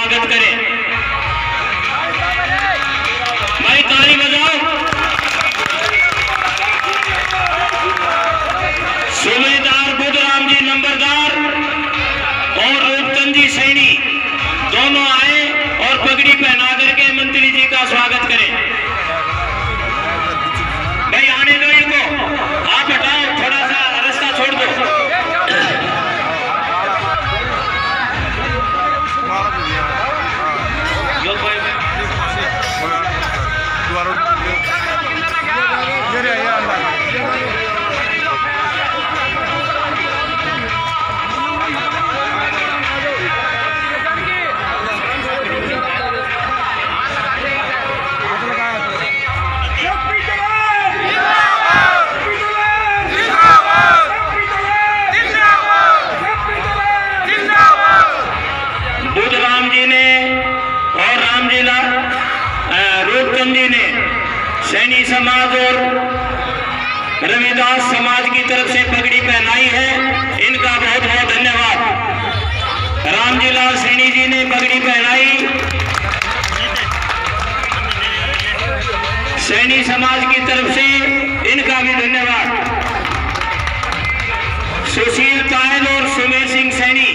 स्वागत करें। भाई ताली बजाओ। सूबेदार बुधराम जी नंबरदार और रूपचंद जी सैनी दोनों आए और पगड़ी पहना करके मंत्री जी का स्वागत करें। भाई आने दो इनको, आप हटाओ, थोड़ा सा रास्ता छोड़ दो। रूपचंद जी ने सैनी समाज और रविदास समाज की तरफ से पगड़ी पहनाई है, इनका बहुत बहुत धन्यवाद। रामजीलाल सैनी जी ने पगड़ी पहनाई, सैनी समाज की तरफ से इनका भी धन्यवाद। सुशील तायल और सुमेर सिंह सैनी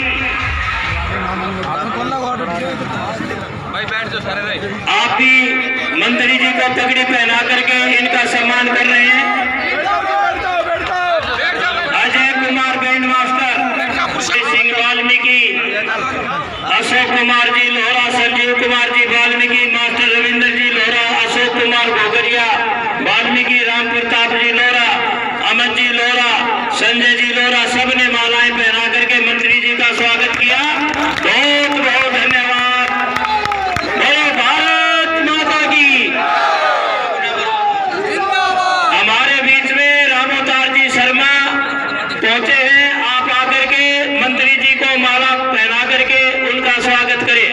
आप भी मंत्री जी को पगड़ी पहना करके इनका सम्मान कर रहे हैं। Ajay Kumar band master, Singh Valmiki, Ashok Kumar ji Lohra, Sanjeev Kumar ji Valmiki, master Ravindra जी लोहरा, अशोक कुमार घोगरिया वाल्मीकि, राम प्रताप जी लोहरा, अमन जी लोहरा, संजय जी लोहरा, सबने मालाएं पहना करके मंत्री जी का स्वागत किया। बहुत बहुत धन्यवाद। हमारे बीच में रामोतार जी शर्मा पहुंचे हैं, आप आकर के मंत्री जी को माला पहना करके उनका स्वागत करें।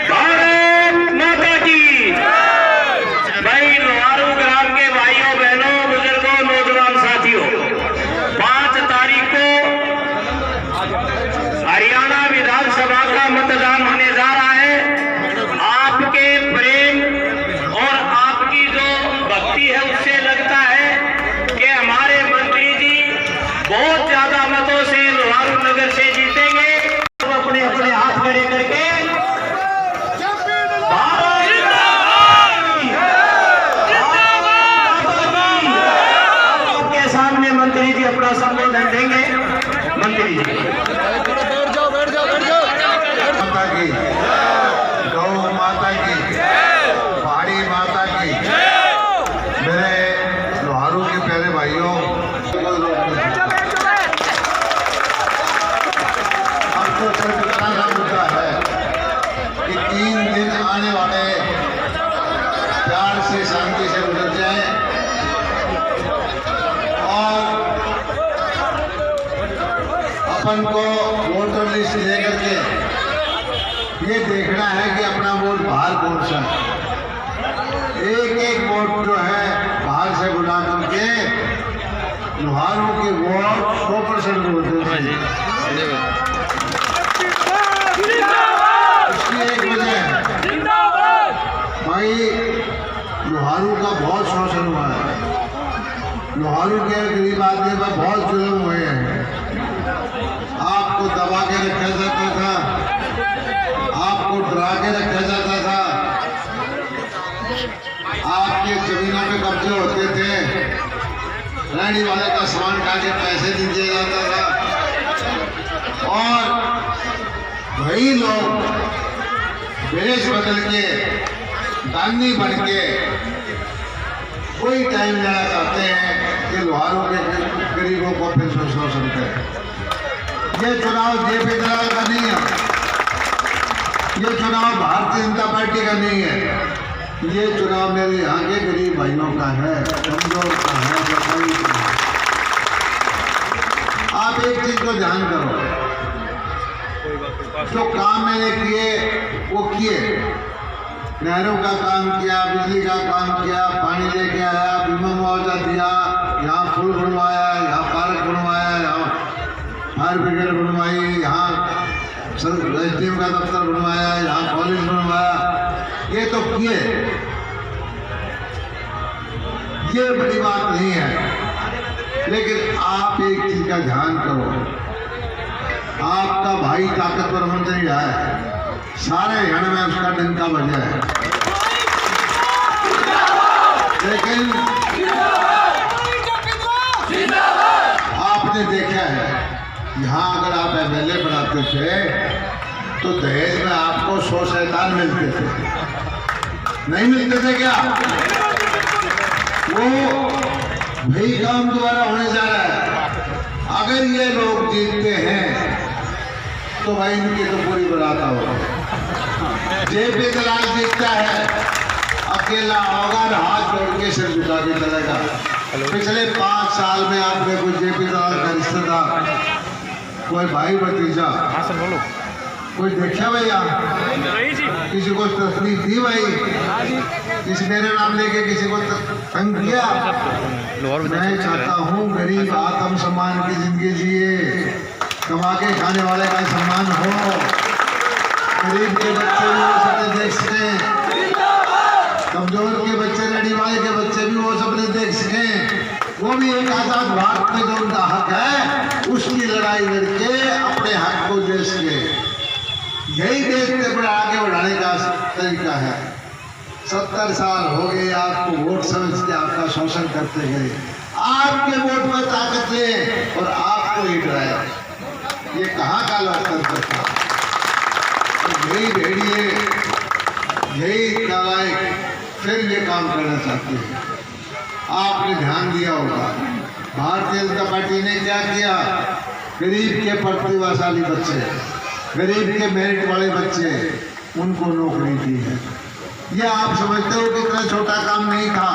भारत माता की। भाई लोहारू ग्राम के भाइयों बहनों बुजुर्गों नौजवान साथियों, 5 तारीख को हरियाणा विधानसभा का मतदान होने जा रहा है। आपके प्रेम और आपकी जो भक्ति है उससे लगता है कि हमारे मंत्री जी बहुत ज्यादा मतों से लोहारू नगर से जीतेंगे। तो अपने अपने हाथ खड़े करके आपके सामने मंत्री जी अपना संबोधन देंगे। मंत्री जी माता की, गौ माता की, पहाड़ी माता की। मेरे लोहारू के प्यारे भाइयों, आपको सिर्फ इतना सा मुद्दा है कि 3 दिन आने वाले प्यार से शांति से गुजर जाए और अपन को वोटर लिस्ट लेकर के ये देखना है कि अपना वोट बाहर कौन सा है। एक एक वोट जो है बाहर से बुला करके लोहारू के वोट 100% बोलते हैं। इसकी एक वजह है भाई, लोहारू का बहुत शोषण हुआ है। लोहारू के गरीब आदमी पर बहुत जुल्म हुए हैं। आपको दबा के रखा जाता था, आपको डरा के रखा जाता था, आपके जमीनों पे कब्जे होते थे, रहने वाले का सामान खा के पैसे नहीं दिया जाता था। और वही लोग भेष बदल के दानी बन के कोई टाइम लेना चाहते हैं कि लोहारू के गरीबों को फिर से शोषण करें। ये चुनाव जेपी दलाल का नहीं है, ये चुनाव भारतीय जनता पार्टी का नहीं है, ये चुनाव मेरे यहाँ के गरीब भाइयों का है, कमजोर का है। आप एक चीज को ध्यान करो, जो काम मैंने किए वो किए, नहरों का काम किया, बिजली का काम किया, पानी लेके आया, दिया, यहाँ पुल बनवाया, यहाँ पार्क बनवाया, यहाँ फायर ब्रिगेड बनवाई, यहाँ SDM का दफ्तर बनवाया, यहाँ कॉलेज बनवाया। ये तो किए, ये बड़ी बात नहीं है। लेकिन आप एक चीज का ध्यान करो, आपका भाई ताकतवर मंत्री है, सारे हरियाणा में उसका डंका बजा है, लेकिन आपने देखा है यहाँ अगर आप MLA बनाते थे तो दहेज में आपको 100 शैतान मिलते थे, नहीं मिलते थे क्या? वो वही काम दोबारा होने जा रहा है। अगर ये लोग जीतते हैं तो भाई इनकी तो पूरी बनाता होगा। JP दलाल जीतता है, अकेला होगा और हाथ जोड़ के सिर झुका के चलेगा। पिछले 5 साल में आपने कोई JP दलाल का रिश्तेदार, कोई भाई भतीजा, कोई देखा भैया? किसी को तकलीफ दी भाई? किसी मेरे नाम लेके किसी को तंग किया? मैं चाहता हूँ गरीब आत्म सम्मान की जिंदगी जिए, कमा के खाने वाले का सम्मान हो, गरीब के बच्चे भी वो सपने देख सकें, कमजोर के बच्चे, रेडी वाले के बच्चे भी वो सपने देख सकें, वो भी एक आजाद भारत में जो उनका हक है उसकी लड़ाई लड़के अपने हक को दे सके। यही देश के बड़ा आगे बढ़ाने का तरीका है। 70 साल हो गए आपको वोट समझ के आपका शोषण करते गए, आपके वोट में ताकत ले और आपको ही डराया। ये कहाँ का लोकतंत्र था? यही भेड़िए, यही नालायक फिर ये काम करना चाहते हैं। आपने ध्यान दिया होगा भारतीय जनता पार्टी ने क्या किया? गरीब के प्रतिभाशाली बच्चे, गरीब के मेरिट वाले बच्चे, उनको नौकरी दी है। ये आप समझते हो कि इतना छोटा काम नहीं था।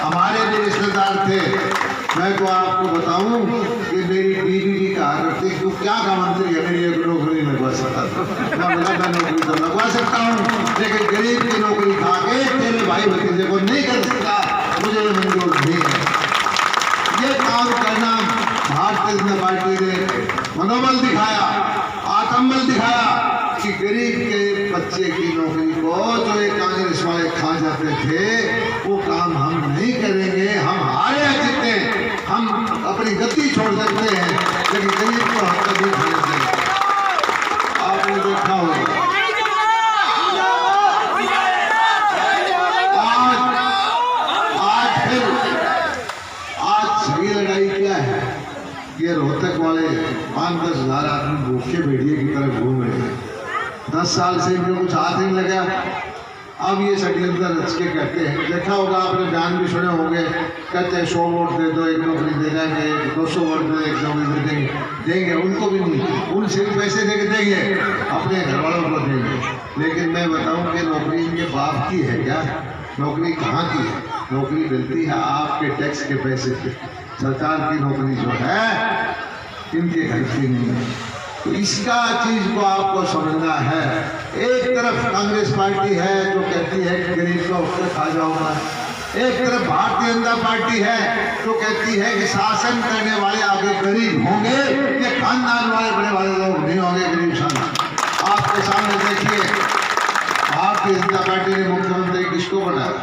हमारे भी रिश्तेदार थे, मैं तो आपको बताऊं कि मेरी बीवी भी कहा करती तू क्या का मंत्री है, मेरी एक नौकरी लगवा सकता था। मैं नौकरी तो लगवा सकता हूँ, लेकिन गरीब की नौकरी खा के तेरे भाई भतीजे को नहीं कर सकता, मुझे ये मंजूर नहीं है। ये काम करना भारतीय जनता पार्टी ने मनोबल दिखाया, आत्मबल दिखाया कि गरीब के बच्चे की नौकरी को जो एक कांग्रेस वाले खा जाते थे वो काम हम नहीं करेंगे। हम हारे या जीते हम अपनी गद्दी छोड़ सकते हैं, लेकिन गरीब को हम कभी नहीं देंगे। आपने देखा होगा आज सही लड़ाई क्या है? ये रोहतक वाले 5-10 हजार आदमी भूखे भेड़िए की तरह घूम रहे हैं। 10 साल से इनको कुछ हाथ नहीं लगा। अब ये षड्यंत्र रच के कहते हैं, देखा होगा आपने बयान भी सुने होंगे, कहते हैं 100 वोट दे दो एक नौकरी दे देंगे, 200 वोट दे एक नौकरी दे देंगे। उनको भी नहीं, उन सिर्फ पैसे दे के देंगे, अपने घर वालों को देंगे। लेकिन मैं बताऊं कि नौकरी इनके बाप की है क्या? नौकरी कहाँ की है? नौकरी मिलती है आपके टैक्स के पैसे से। सरकार की नौकरी जो है इनके घर की नहीं है। तो इसका चीज को आपको समझना है। एक तरफ कांग्रेस पार्टी है जो कहती है कि गरीब को उससे खा जाऊंगा, एक तरफ भारतीय जनता पार्टी है जो कहती है कि शासन करने वाले आगे गरीब होंगे, ये खानदान वाले बड़े वाले लोग नहीं होंगे गरीब शासन। आपके सामने देखिए भारतीय जनता पार्टी ने मुख्यमंत्री किसको बनाया?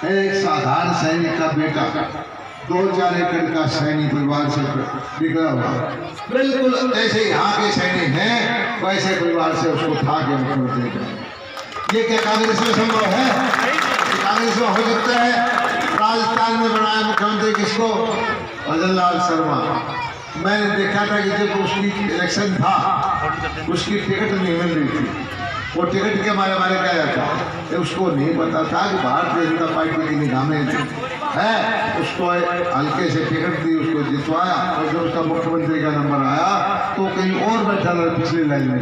एक साधारण सैनिक का बेटा, 2-4 एकड़ का सैनिक परिवार से निकला हुआ, बिल्कुल जैसे यहाँ के सैनिक हैं वैसे परिवार से उसको था के मुख्यमंत्री का। ये क्या कांग्रेस में संभव है? कांग्रेस में हो सकता है? राजस्थान में बनाया मुख्यमंत्री किसको? भजन लाल शर्मा। मैंने देखा था कि जब उसकी इलेक्शन था उसकी टिकट नहीं मिल रही थी, वो टिकट के मारे क्या था? उसको नहीं पता था कि भारतीय जनता पार्टी की निगाह में है, उसको हल्के से टिकट दी, उसको जितवाया, और जब उसका मुख्यमंत्री का नंबर आया तो कहीं और बैठा रहा पिछली लाइन में।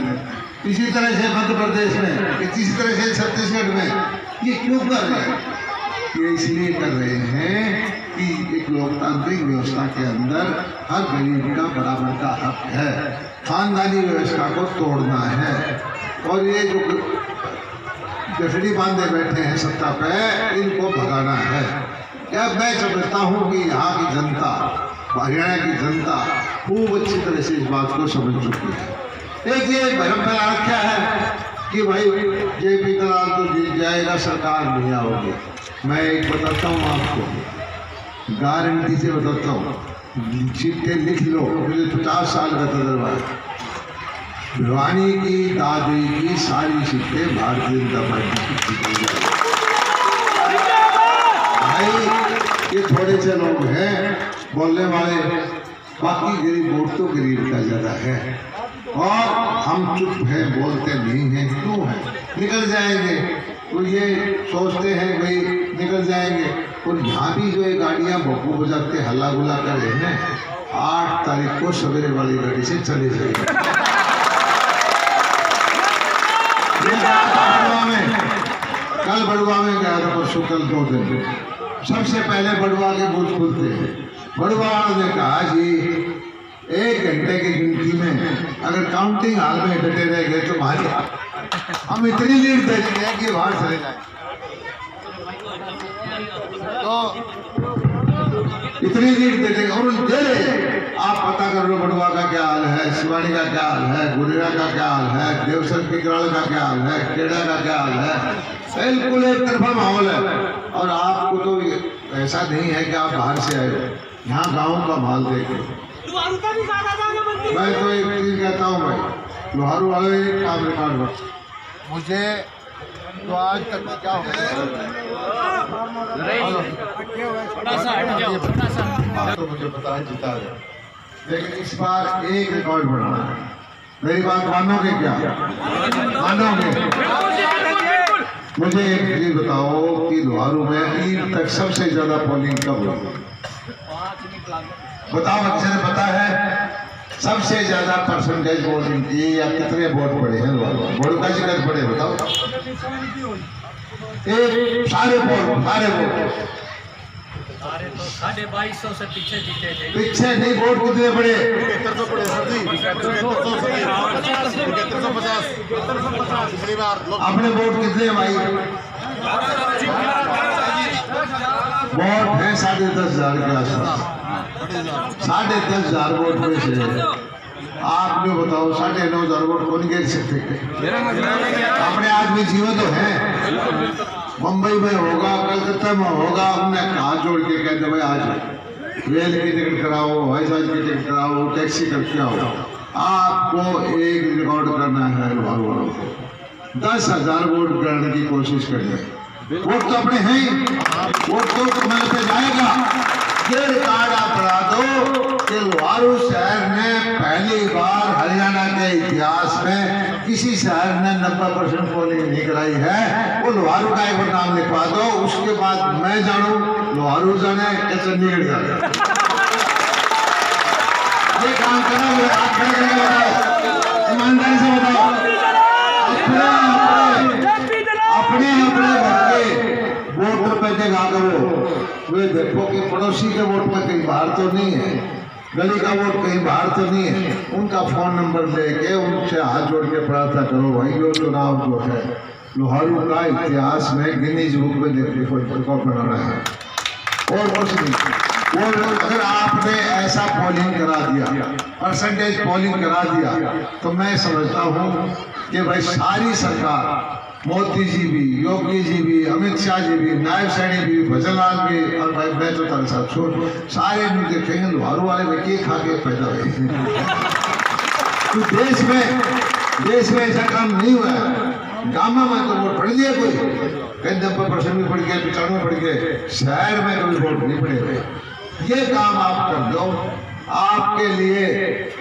इसी तरह से मध्य प्रदेश में, इसी तरह से छत्तीसगढ़ में। ये क्यों कर रहे हैं? ये इसलिए कर रहे हैं कि एक लोकतांत्रिक व्यवस्था के अंदर हर गरीब का बराबर का हक है, खानदानी व्यवस्था को तोड़ना है। और ये जो गठड़ी बांधे बैठे हैं सत्ता पे, इनको भगाना है। क्या मैं समझता हूँ कि यहाँ की जनता, हरियाणा की जनता खूब अच्छी तरह से इस बात को समझ चुकी है। एक ये भ्रम फैला रखा है कि भाई JP दलाल तो जीत जाएगा, सरकार नहीं आओगी। मैं एक बताता हूँ आपको, गारंटी से बताता हूँ, चिट्ठे लिख लो, मुझे 50 साल का तजर्बा है। भिवानी की दादी की सारी सीटें भारतीय जनता पार्टी की। भाई ये थोड़े से लोग हैं बोलने वाले, बाकी गरीब वोट तो गरीब का ज्यादा है और हम चुप हैं, बोलते नहीं हैं। क्यों है? निकल जाएंगे तो ये सोचते हैं भाई निकल जाएंगे। और यहाँ भी जो ये गाड़ियाँ भोंपू बजाते हल्ला गुल्ला कर रहे हैं, 8 तारीख को सवेरे वाली गाड़ी से चले जाएंगे। कल बड़ुआ में गया था, परसों कल 2 दिन। सबसे पहले बड़ुआ के बूथ खुलते हैं। बड़ुआ ने कहा जी 1 घंटे की गिनती में अगर काउंटिंग हाल में डटे रह गए तो भारी हम इतनी लीड दे देंगे कि बाहर चले जाए। तो इतनी लीड दे देंगे और दे रहे। आप पता कर लो बड़ुआ का क्या हाल है, शिवानी का क्या हाल है, गुरेरा का क्या हाल है, देवसर पिकराल का क्या हाल है, केड़ा का क्या हाल है। बिल्कुल एक तरफा माहौल है। और आपको तो ऐसा नहीं है कि आप बाहर से आए हो, यहाँ गाँव का माहौल देखे। मैं तो एक चीज कहता हूँ भाई, लोहारू वाले एक काम रिकॉर्ड मुझे तो आज तक क्या हो तो मुझे पता है जीता है, लेकिन इस बार एक रिकॉर्ड बनाना है। मेरी बात मानोगे क्या? मानोगे? मुझे एक चीज बताओ कि लोहारू में ईद तक सबसे ज्यादा पोलिंग कब हुई? बताओ, किसी ने पता है? सबसे ज्यादा परसेंटेज वोटिंग की या कितने वोट पड़े हैं लोहारू? वोट का जिक्र पड़े बताओ। एक सारे वोट 2250 से पीछे जीते थे। पीछे नहीं, वोट कितने पड़े? 7350 अपने वोट कितने भाई? वोट है 10,500 के आसपास। 10,500 वोट में से आप जो बताओ 9,500 वोट कौन गिर सकते? अपने आदमी जीवन तो है। मुंबई में होगा, कलकत्ता में होगा, उन्हें हाथ जोड़ के कहते भाई आज रेल की टिकट कराओ, हवाई जहाज की टिकट कराओ, टैक्सी करके आओ। आपको एक रिकॉर्ड करना है लोहारू वालों को, 10,000 वोट करने की कोशिश करिए। वोट तो अपने हैं, वोट तो कमल पे जाएगा। ये रिकॉर्ड आप बढ़ा दो कि लोहारू शहर ने पहली बार हरियाणा के इतिहास में किसी शहर ने 90% पोलिंग नहीं कराई है। वो लोहारू का एक बार नाम लिखवा दो, उसके बाद मैं जानू, लोहारू जाने या चंडीगढ़ जाने। ये काम करना हुआ आप खड़े करके बताओ, ईमानदारी से बताओ। अपने वोट पे देखा करो, वे देखो कि पड़ोसी के वोट में कहीं बाहर तो नहीं है, गली का वोट कहीं बाहर तो नहीं है। उनका फोन नंबर लेके उनसे हाथ जोड़ के प्रार्थना करो भाई, जो चुनाव जो है लोहारू का इतिहास में गिनीज बुक में रिकॉर्ड बनाना है और कुछ नहीं। और अगर आपने ऐसा पोलिंग करा दिया, परसेंटेज पोलिंग करा दिया, तो मैं समझता हूँ कि भाई सारी सरकार, मोदी जी भी, योगी जी भी, अमित शाह जी भी, नायब सैनी भी, भजनलाल भी, और भाई मैं तो तारे साहब छोड़ सारे देखेंगे लोहारू वाले व्यक्ति खा के पैदा हुए। तो देश में ऐसा काम नहीं हुआ है। गामा में तो वोट पड़ दिया, कोई कहीं 90% भी पड़ गए, 95 पड़ गए, शहर में कभी वोट नहीं पड़े हुए। ये काम आप कर दो, आपके लिए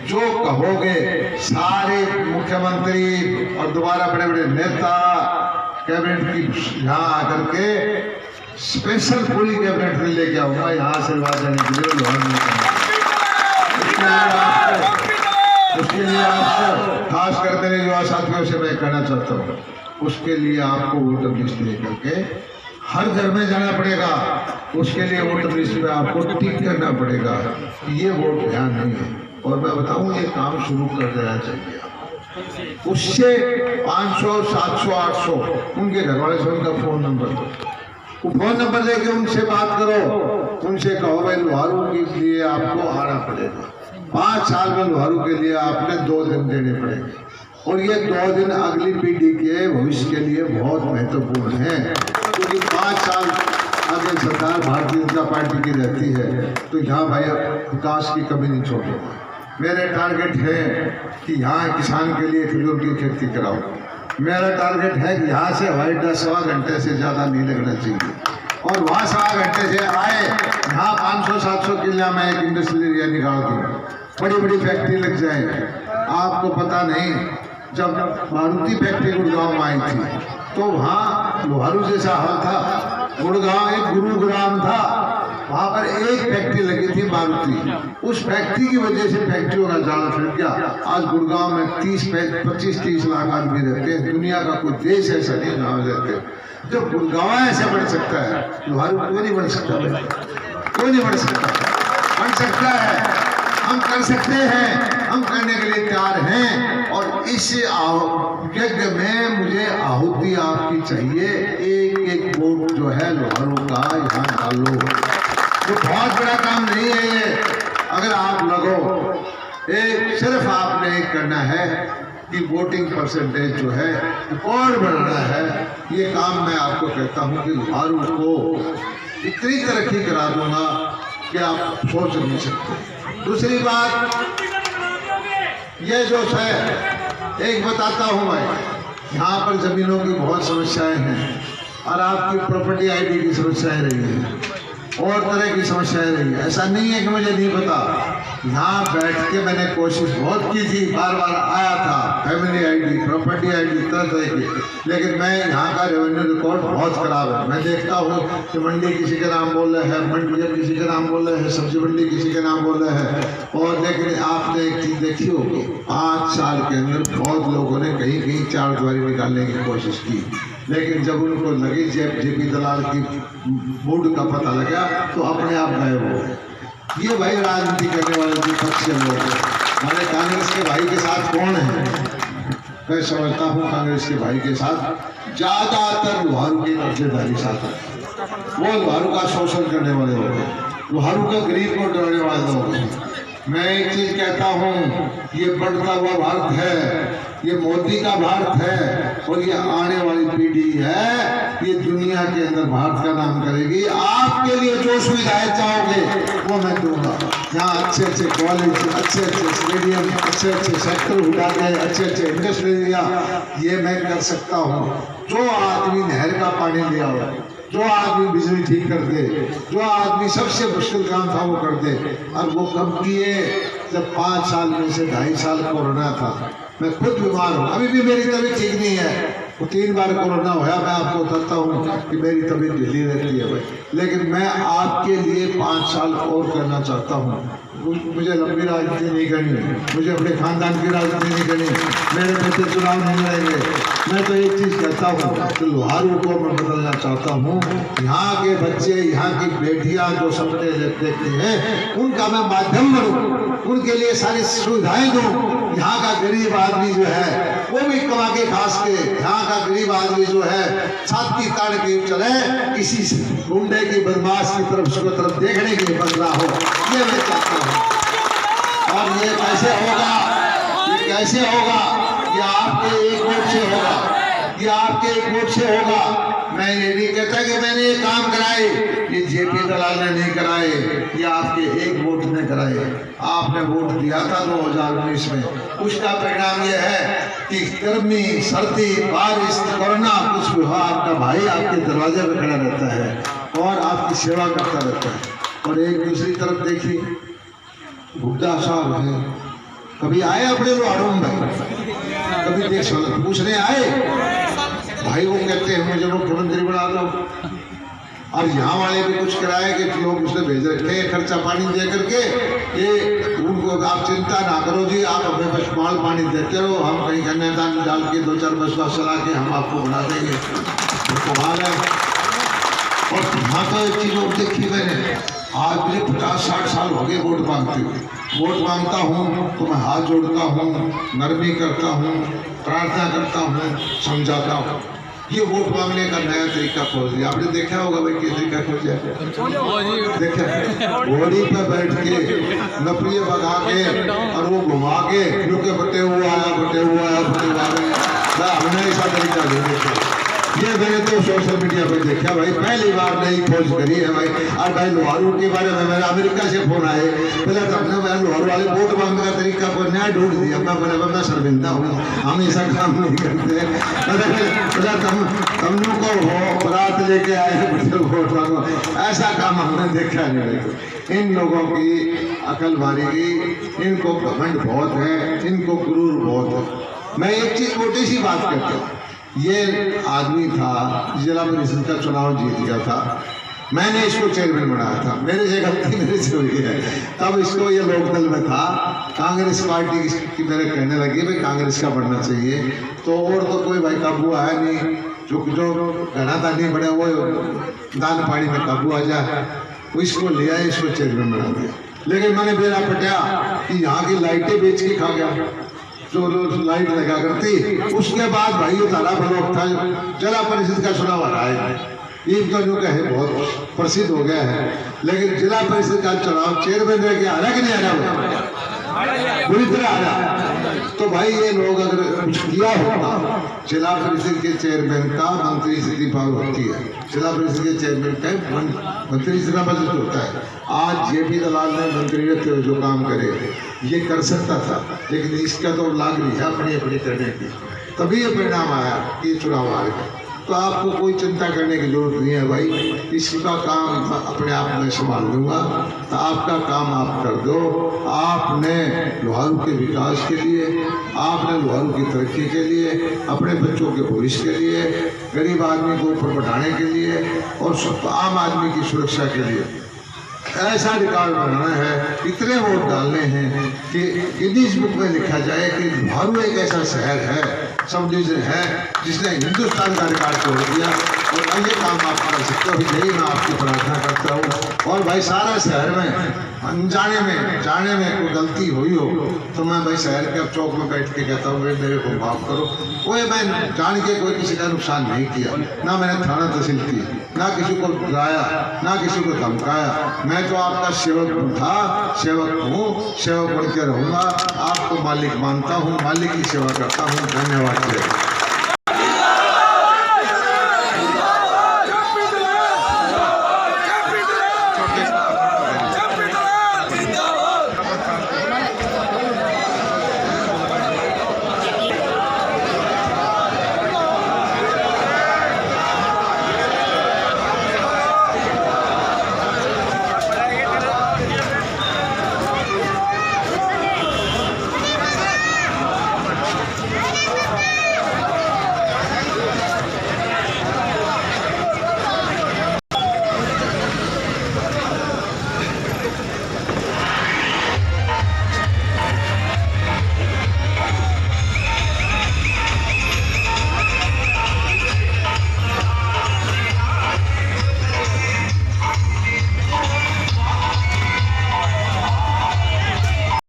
जो कहोगे सारे मुख्यमंत्री और दोबारा बड़े बड़े नेता कैबिनेट की यहाँ आकर के स्पेशल पूरी कैबिनेट में लेके आऊंगा यहाँ आशीर्वाद देने के लिए। उसके लिए आपको खास कर मेरे युवा साथियों से मैं कहना चाहता हूँ, उसके लिए आपको वोटर लिस्ट लेकर के हर घर में जाना पड़ेगा। उसके लिए वोटर लिस्ट में आपको टिक करना पड़ेगा, ये वोट ध्यान नहीं है। और मैं बताऊं ये काम शुरू कर देना चाहिए। उससे 500, 700, 800 उनके घर वाले से उनका फोन नंबर दो, फोन नंबर लेके उनसे बात करो, उनसे कहो भाई लोहारू के लिए आपको आना पड़ेगा। 5 साल में लोहारू के लिए आपने 2 दिन देने पड़ेंगे, और ये 2 दिन अगली पीढ़ी के भविष्य के लिए बहुत महत्वपूर्ण है, क्योंकि 5 साल अगर सरकार भारतीय जनता पार्टी की रहती है तो यहाँ भाई विकास की कमी नहीं छोड़ेगा। मेरे टारगेट है कि यहाँ किसान के लिए खजूर की खेती कराओ। मेरा टारगेट है कि यहाँ से हवाई अड्डा 1.25 घंटे से ज़्यादा नहीं लगना चाहिए, और वहाँ 1.25 घंटे से आए यहाँ 500-700 किला में एक इंडस्ट्रियल एरिया निकाल दूँ, बड़ी बड़ी फैक्ट्री लग जाए। आपको पता नहीं, जब मारुति फैक्ट्री गुड़गांव में आई थी तो वहाँ लोहारू जैसा हाल था। गुड़गांव एक गुरुग्राम था, वहाँ पर एक फैक्ट्री लगी थी मारुति। उस फैक्ट्री की वजह से फैक्ट्रियों का जाल फैल गया। आज गुड़गांव में 25-30 लाख आदमी रहते हैं। दुनिया का कोई देश ऐसा नहीं जहाँ रहते। जब गुड़गांव ऐसे बन सकता है, लोहारू क्यों नहीं बन सकता? क्यों नहीं बन सकता? बन सकता है, हम कर सकते हैं, हम करने के लिए तैयार हैं। और इस यज्ञ में मुझे आहुति आपकी चाहिए। एक वोट जो है लोहारू का यहाँ डालो। तो बहुत बड़ा काम नहीं है ये, अगर आप लगो। सिर्फ आपने एक करना है कि वोटिंग परसेंटेज जो है रिकॉर्ड बढ़ाना है। ये काम मैं आपको कहता हूँ कि लोहारू को इतनी तरक्की करा दूंगा कि आप सोच नहीं सकते। दूसरी बात ये जो है, एक बताता हूँ मैं, यहाँ पर जमीनों की बहुत समस्याएं हैं, और आपकी प्रॉपर्टी आईडी की समस्याएं रही हैं, और तरह की समस्याएं रही है। ऐसा नहीं है कि मुझे नहीं पता। यहाँ बैठ के मैंने कोशिश बहुत की थी, बार बार आया था, फैमिली आईडी, प्रॉपर्टी आईडी, तरह की, लेकिन मैं यहाँ का रेवेन्यू रिकॉर्ड बहुत खराब है। मैं देखता हूँ कि मंडी किसी के नाम बोल रहे हैं, मंडी किसी के नाम बोल रहे हैं, सब्जी मंडी किसी के नाम बोल रहे हैं। और लेकिन आपने एक चीज़ देखी होगी, 5 साल के अंदर बहुत लोगों ने कहीं कहीं 4 द्वारी निकालने की कोशिश की, लेकिन जब उनको लगी जेपी दलाल की मूड का पता लगा तो अपने आप गायब हो गए। ये भाई राजनीति करने वाले विपक्षी लोग हैं। हमारे कांग्रेस के भाई के साथ कौन है? मैं समझता हूँ कांग्रेस के भाई के साथ ज़्यादातर लोहारू की कब्जेदारी साथ है। वो लोहारू का शोषण करने वाले लोग हैं, लोहारू का गरीब को डराने वाले लोग हैं। मैं एक चीज़ कहता हूँ, ये बढ़ता हुआ भारत है, ये मोदी का भारत है, और ये आने वाली पीढ़ी है, ये दुनिया के अंदर भारत का नाम करेगी। आपके लिए जो सुविधाएं चाहोगे वो मैं दूंगा। यहाँ अच्छे कॉलेज, अच्छे स्टेडियम, अच्छे सेक्टर उठा के, अच्छे इंडस्ट्रियल एरिया, ये मैं कर सकता हूँ। जो आदमी नहर का पानी ले आओ, जो आदमी बिजली ठीक कर दे, जो आदमी सबसे मुश्किल काम था वो कर दे। और वो कब किए? जब 5 साल में से 2.5 साल कोरोना था। मैं खुद बीमार हूँ, अभी भी मेरी तबीयत ठीक नहीं है। वो 3 बार कोरोना हुआ। मैं आपको बताता हूँ कि मेरी तबीयत ढीली रहती है भाई, लेकिन मैं आपके लिए 5 साल और करना चाहता हूँ। मुझे लंबी राजनीति नहीं करनी, मुझे अपने खानदान की राजनीति नहीं करनी, मेरे बेटे चुनाव नहीं लड़ेंगे। मैं तो एक चीज़ कहता हूँ कि लोहारू को मैं बदलना चाहता हूँ। यहाँ के बच्चे, यहाँ की बेटियाँ जो सपने देखती हैं, उनका मैं माध्यम बनूँ, उनके लिए सारी सुविधाएं दूँ। यहाँ का गरीब आदमी जो है वो भी कमा के खास के, यहाँ का गरीब आदमी जो है छाती ताड़ के चले, किसी गुंडे की बदमाश की तरफ उसको तरफ देखने के लिए बदला हो, ये मैं चाहता हूँ। और ये कैसे होगा? ये कैसे होगा? ये आपके एक वोट से होगा, ये आपके एक वोट से होगा। मैं ये नहीं कहता कि मैंने ये काम कराए, ये जेपी दलाल ने नहीं कराए, ये आपके एक वोट ने कराए। आपने वोट दिया था 2019 में, उसका परिणाम यह है कि गर्मी, सर्दी, बारिश, कोरोना कुछ भी हो, आपका भाई आपके दरवाजे पर खड़ा रहता है और आपकी सेवा करता रहता है। और एक दूसरी तरफ देखिए, भुट्टा साहब है, कभी आए अपने लोहारू में? कभी देख पूछने आए? भाई वो कहते हैं मुझे मुख्यमंत्री बना दो। और यहाँ वाले भी कुछ कराए कि लोग उसने भेज रखे हैं खर्चा पानी दे करके, ये उनको आप चिंता ना करो जी, आप हमें बस माल पानी देते रहो, हम कहीं कन्यादान डाल के 2-4 बस चला के हम आपको बना देंगे। तो है। और यहाँ तो एक चीज़ और देखी मैंने, आज मुझे 50-60 साल हो गए वोट मांगते हुए। वोट मांगता हूँ तो मैं हाथ जोड़ता हूँ, नरमी करता हूँ, प्रार्थना करता हूँ, समझाता हूँ। ये वोट मांगने का नया तरीका खोज दिया। आपने देखा होगा भाई किस तरीका खोजा, देखा घोड़ी पे बैठ के नपरिये भगा के और वो घुमा के रुके बटे हुआ आया, बटे हुआ आया, बटे हुआ आया। हमने ऐसा तरीका नहीं देखा, ये मैंने तो सोशल मीडिया पर देखा भाई, पहली बार नई खोज करी है भाई। और भाई लोहारू के बारे में मेरा अमेरिका से फोन आए, पहले तो हमने मैं लोहारू वाले वोट मांगने का तरीका को नया ढूंढ दिया। मैं शर्मिंदा हूँ, हम ऐसा काम नहीं करते। तुम लोग को हो बारात लेके आए हैं वोट मांगो, ऐसा काम हमने देखा नहीं। इन लोगों की अकल बारीकी, इनको घमंड बहुत है, इनको गुरूर बहुत है। मैं एक चीज छोटी सी बात करता हूँ, ये आदमी था जिला परिषद का चुनाव जीत गया था, मैंने इसको चेयरमैन बनाया था, मेरे से गलती मेरे से हुई है। तब इसको ये लोकदल में था, कांग्रेस पार्टी की मेरे कहने लगी भाई कांग्रेस का बनना चाहिए, तो और तो कोई भाई काबू आया नहीं, जो घना दानी बने वो दान पानी में काबू आ जाए, वो इसको ले आए, इसको चेयरमैन बना दिया। लेकिन मैंने बेरा पटिया कि यहाँ की लाइटें बेच के खा गया, जो रोज लाइट लगा करती। उसके बाद भाई ये तारा फलोक था, जिला परिषद का चुनाव हराया, इनका जो कहे बहुत प्रसिद्ध हो गया है। लेकिन जिला परिषद का चुनाव चेयरमैन रह गया, हरा कि नहीं हरा, बुरी तरह हरा। तो भाई ये लोग अगर कुछ किया होता, जिला परिषद के चेयरमैन का मंत्री से दीपावली होती है, जिला परिषद के चेयरमैन का मंत्री से बजट होता है। आज जेपी दलाल ने मंत्री रहते हुए जो काम करे ये कर सकता था, लेकिन इसका तो लाग नहीं है अपनी अपनी करने की, तभी ये परिणाम आया कि चुनाव आ गया। तो आपको कोई चिंता करने की जरूरत नहीं है भाई, इसका काम अपने आप में संभाल लूँगा। तो आपका काम आप कर दो। आपने लोहारू के विकास के लिए, आपने लोहारू की तरक्की के लिए, अपने बच्चों के भविष्य के लिए, गरीब आदमी को ऊपर बढ़ाने के लिए और आम आदमी की सुरक्षा के लिए ऐसा रिकॉर्ड बनाना है, इतने वोट डालने हैं कि गिनीज बुक में लिखा जाए कि लोहारू एक ऐसा शहर है, सब डिवीजन है जिसने हिंदुस्तान का रिकॉर्ड तोड़ दिया। और ये काम आप कर सकते हो, यही मैं आपकी प्रार्थना करता हूँ। और भाई सारा शहर में अनजाने में जाने में कोई गलती हुई हो तो मैं भाई शहर के चौक में बैठ के कहता हूँ मेरे को माफ़ करो। कोई मैं जान के कोई किसी का नुकसान नहीं किया, ना मैंने थाना तहसील की, ना किसी को डराया, ना किसी को धमकाया। मैं तो आपका सेवक था, सेवक हूँ, सेवक बन के रहूँगा। आपको मालिक मानता हूँ, मालिक की सेवा करता हूँ। धन्यवाद।